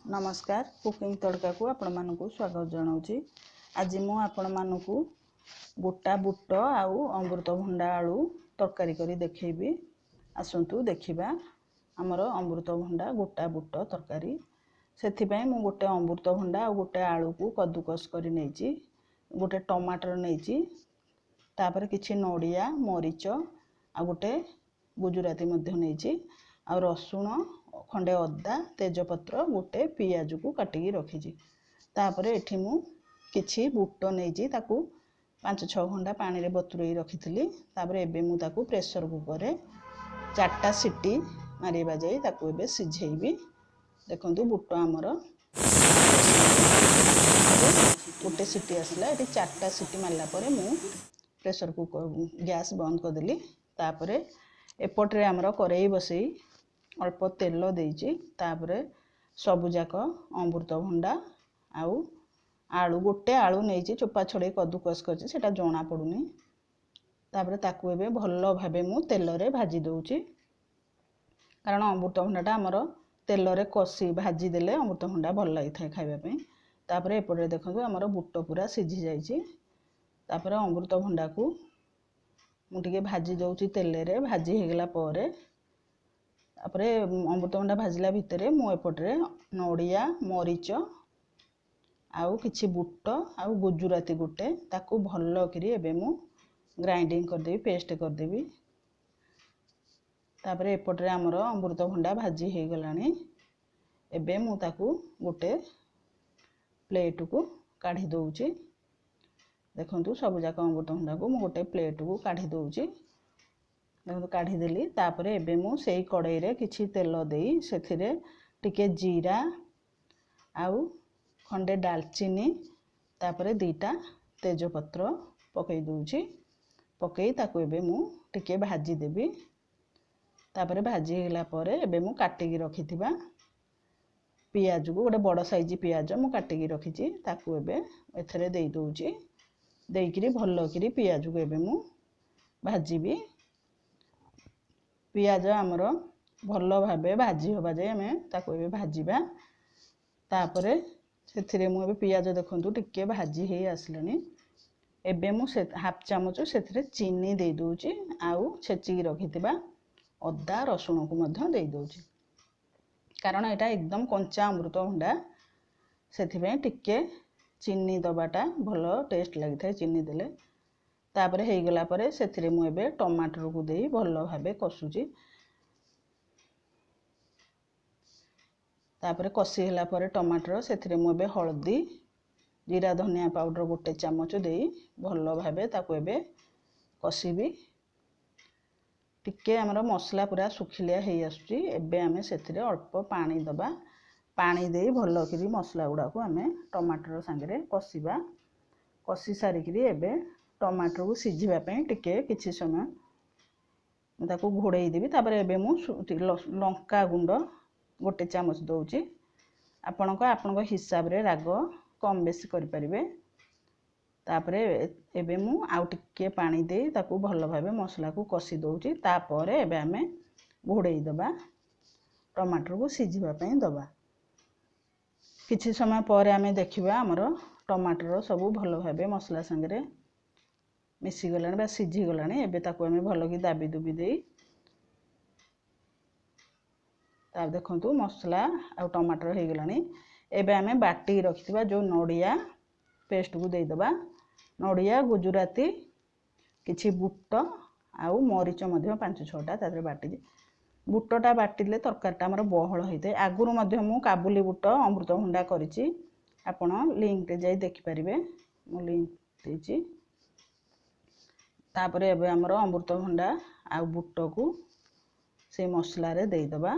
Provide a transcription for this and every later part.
नमस्कार कुकिंग तड़का को आपण मानकु स्वागत जनाऊँगी। आज मु आपण मानकु गोटा बुट आउ अमृतभंडा आलू तरकारी करी देखैबी। आसंतु देखिबा हमर अमृतभंडा गोटा बुट तरकारी। सेथिपई मु गोटे अमृतभंडा आउ गोटे आलू को कद्दूकस करी नेची, गोटे टमाटर नेची, तापर किछि नडिया मरीच आ गोटे गुजराती मध्य नेची, आ रसुण खंडे अदा तेजपत्र गोटे पियाज को काटिकी रखी। तापर एठी मु किछि बुट नेची ताकू 5-6 घंटा पानी रे बतुरई रखी। तापर एबे मु ताकू प्रेशर कुकर रे 4टा सीटी मारिबा जाई ताकू एबे सिझेइबी। देखंतु बुट हमर गोटे सीटी आसला, एठी 4टा सीटी मारला परे मु प्रेशर कुकर गैस बंद कर देली। तापर एपटरे हमर करेई बसई अल्प तेल देइची, तापरे सबु जाक अमृतभंडा आउ आलू गोटे आलू नेइची चोपा छड़े कद्दूकस करची सेटा जणा पड़ुनी। तापरे ताकू एबे भल्लो भाबे मु तेल रे भाजी दउची, कारण अमृतभंडाटा हमर तेल रे कसी भाजी देले अमृतभंडा भल लागि थाए खाइबा पई। तापरे एपटे देखंतु हमर बुट पूरा सिझी जाइची। तापरे अमृतभंडा को मु टिके भाजी दउची तेल रे, भाजी हेगला परे तापरे अमृतभंडा भाजिला भितरे मु एपटरे नडिया मरीच आउ किछि बुट आउ गुजराती गोटे ताकू भल्लो करी एबे मु ग्राइंडिंग कर देबी, पेस्ट कर देबी। तापरे एपटरे हमर अमृतभंडा भाजी हे गलानी। एबे मु ताकू गोटे प्लेट को काढी दउची। देखंतु सब जाक अमृतभंडा को मु गोटे प्लेट को काढी दउची। देखो काढ़ी देली। तापरे एबे मु सेई कड़ाई रे किछि तेल देई सेथिरे टिके जीरा आउ खंडे दालचीनी तापरे 2टा तेजपत्र पकई दउची। पकई ताकू एबे मु टिके भाजी देबी। तापरे भाजी हेला परे एबे मु काटी की रखिथिबा पियाज को गोटे बड़ साइज पियाज मु काटी की रखिची ताकू एबे एथरे देई दउची। देइकिरी भल्लो किरी पियाज को एबे मु भाजीबी। पियाज आमर भल्लो भाबे भाजी होबा जाय हमें ताको एबे भाजीबा। तापरे सेथिरे मु एबे पियाज देखंतु टिके भाजी हे आसलनी। एबे मु हाफ चामच सेथिरे चीनी दे दउची आउ छेची की रखिथिबा अदा रसुण को मध्य दे दउची, कारण एटा एकदम कंचा अमृतभंडा सेथिबे टिके चीनी दबाटा भलो टेस्ट लागि थाए चीनी देले। तापरे हेई गला परे सेथिरे मु एबे टमाटर को देई भल्लो भाबे कसुची। तापरे कसी हेला परे टमाटर सेथिरे मु एबे हळदी जीरा धनिया पाउडर गोटे चामच देई भल्लो भाबे ताको एबे कसीबी। टिके हमर मसला पूरा सुखिलिया हेई आसुची। एबे हमें सेथिरे अल्प पानी दबा, पानी देई भल्लो करी मसला गुडा को हमें टमाटर संगे कसीबा। कसी सारी करी एबे टमाटर को सिझिबा पई टिके किछि समय ताको घोड़ेई देबी। तापर एबे मु लंका गुंड गोटे चामच दउची। आपनको हिसाब रे राग कम बेसी करि परिबे। तापर एबे मु आउ टिके पानी देई ताको भल्लो भाबे मसला को कसी दउची। तापर एबे हमें घोड़ेई दबा, टमाटर को सिझिबा पई दबा। किछि समय पर हमें देखिबा हमर टमाटर सब भल्लो भाबे मसला संगे मिसी गलानी बा सिझी गलानी। एबे ताको हमें भलो की दाबी दुबी देई ताब देखंतु मसला आ टमाटर हे गलानी। एबे हमें बाटी रखिथिबा जो नडिया पेस्ट को देई दबा। नडिया गुजराती किछि बुट आउ मरीच मध्य 5-6टा तादरे बाटी। बुटटा बाटिले तरकारीटा हमर बहळ होइते। आगुरु मध्य मु काबुली बुट अमृतभंडा करिछि, आपण लिंक रे जाई देखि परिबे, मु लिंक देछि। तापरे एबे हमर अमृतभंडा आउ बुट को से मसला रे देई दबा।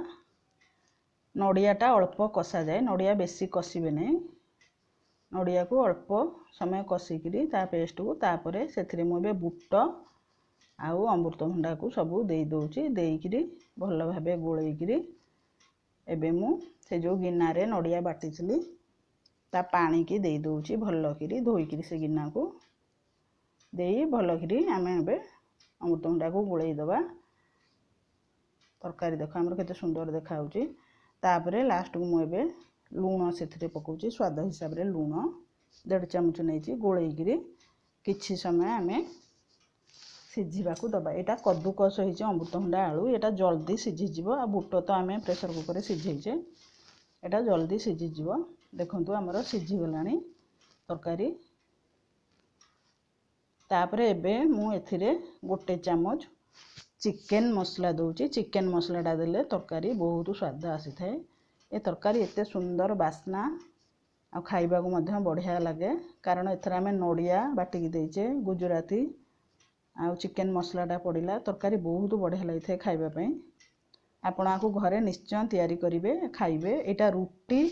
नडियाटा अल्प कसा जाए, नडिया बेसी कसिबे नै, नडिया को अल्प समय कसी करी ता पेस्ट को तापरे सेथिरे मु एबे बुट आउ अमृतभंडा को सबु देई दउची। देई करी भल्लो भाबे गोळेई करी एबे मु से जो गिन्ना रे नडिया बाटिथिली ता पानी की देई दउची। भल्लो करी धोई करी से गिन्ना को देई भल्लो करी आमे एबे अमृतभंडा को गोळेई दबा। तरकारी देखो हमर केते सुंदर देखा होची। तापरे लास्ट को मु एबे लूण से पकाउछि स्वाद हिसाब रे लूण 1.5 चामच नहीं गोलैकि किछि समय आम सिझाक दबा। यहाँ कद्दूकस होइछे अमृतभंडा आलू यहाँ जल्दी सिझीज आ बुट तो आम प्रेसर कुकर सिझेचे यहाँ जल्दी सिझीज। देखंतु आमर सिझीगलानी तरकारी। तापरे एबे मु एथिरे 1 चामच चिकेन मसला दूची। चिकेन मसलाटा देले तरकारी बहुत स्वाद आसी थाए। ए तरकारी एते सुंदर बास्ना आ खाइबा को मध्य बढ़िया लगे कारण एथर आमे नड़िया बाटिकी देइचे गुजराती आ चिकेन मसलाटा पड़िला तरकारी बहुत बढ़िया लगी थाए खाइबा पई। आपण आकु घरे निश्चय तैयारी करिवे खाइबे। एटा रुटी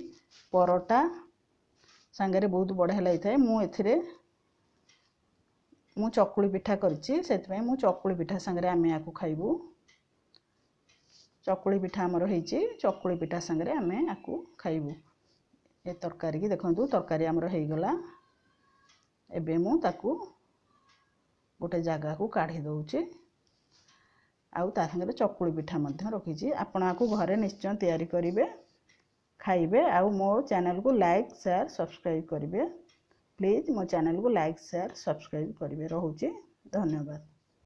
परोटा संगे बहुत बढ़िया लगी थाए। मु एथिरे मु चकुली पिठा करछि सेति पई मु चकुली पिठा संगे आमे आकु खाइबू। चकुली पिठा हमर हेछि चकुली पिठा संगे आमे आकु खाइबू। ए तरकारी की देखंतु तरकारी हमर हेइ गला। एबे मु ताकू गोटे जगह को काढ़ी दउछि आउ ता संगे चकुली पिठा मध्य रखिछि। आपण आकु घरे निश्चय तैयारी करिवे खाइबे आउ मो चैनल को लाइक शेयर सब्सक्राइब करिवे। प्लीज मो चैनल को लाइक शेयर सब्सक्राइब करिवे। रहउछि धन्यवाद।